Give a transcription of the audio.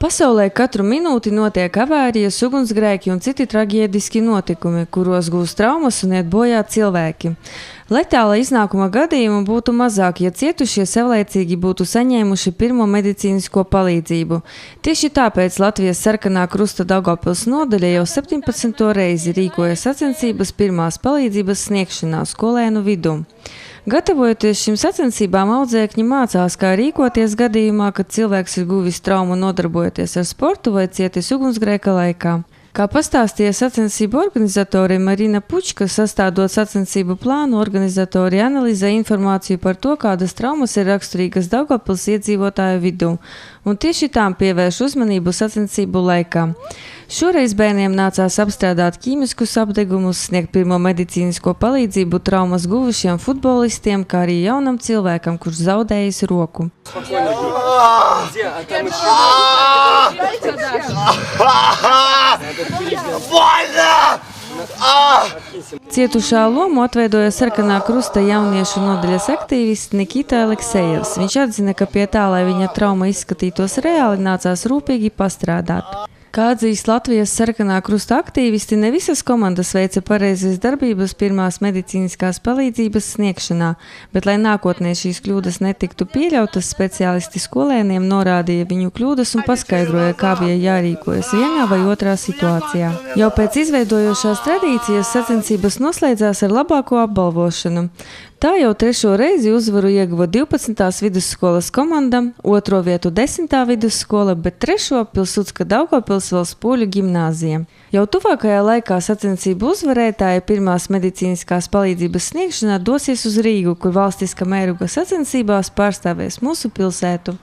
Pasaulē katru minūti notiek avārijas, ugunsgrēki un citi traģēdiski notikumi, kuros gūst traumas un iet bojā cilvēki. Letāla iznākuma gadījumu būtu mazāk, ja cietušie savlaicīgi būtu saņēmuši pirmo medicīnisko palīdzību. Tieši tāpēc Latvijas Sarkanā Krusta Daugavpils nodaļa jau 17. reizi rīkoja sacensības pirmās palīdzības sniegšanā skolēnu vidū. Gatavojoties šīm sacensībām, audzēkņi mācās, kā rīkoties gadījumā, kad cilvēks ir guvis traumu nodarbojoties ar sportu vai cietis ugunsgrēka laikā. Kā pastāstīja sacensību organizatori Marina Pučka, sastādot sacensību plānu, organizatori analizē informāciju par to, kādas traumas ir raksturīgas Daugavpils iedzīvotāju vidū, un tieši tām pievērš uzmanību sacensību laikā. Šoreiz bērniem nācās apstrādāt ķīmiskus apdegumus, sniegt pirmo medicīnisko palīdzību traumas guvušiem futbolistiem, kā arī jaunam cilvēkam, kurš zaudējis roku. Cietušā lomu atveidoja Sarkanā Krusta jauniešu nodaļas aktīvists Nikita Aleksejevs. Viņš atzina, ka pie tā, lai viņa trauma izskatītos reāli, nācās rūpīgi pastrādāt. Kā atzīst Latvijas Sarkanā Krusta aktīvisti, ne visas komandas veica pareizas darbības pirmās medicīniskās palīdzības sniegšanā, bet, lai nākotnē šīs kļūdas netiktu pieļautas, speciālisti skolēniem norādīja viņu kļūdas un paskaidroja, kā bija jārīkojas vienā vai otrā situācijā. Jau pēc izveidojošās tradīcijas sacensības noslēdzās ar labāko apbalvošanu. Tā jau 3. reizi uzvaru ieguva 12. vidusskolas komanda, 2. vietu 10. vidusskola, bet 3. Pilsudska Daugavpils Spūļu ģimnāzija. Jau tuvākajā laikā sacensību uzvarētāji pirmās medicīniskās palīdzības sniegšanā dosies uz Rīgu, kur valstiska mēroga sacensībās pārstāvēs mūsu pilsētu.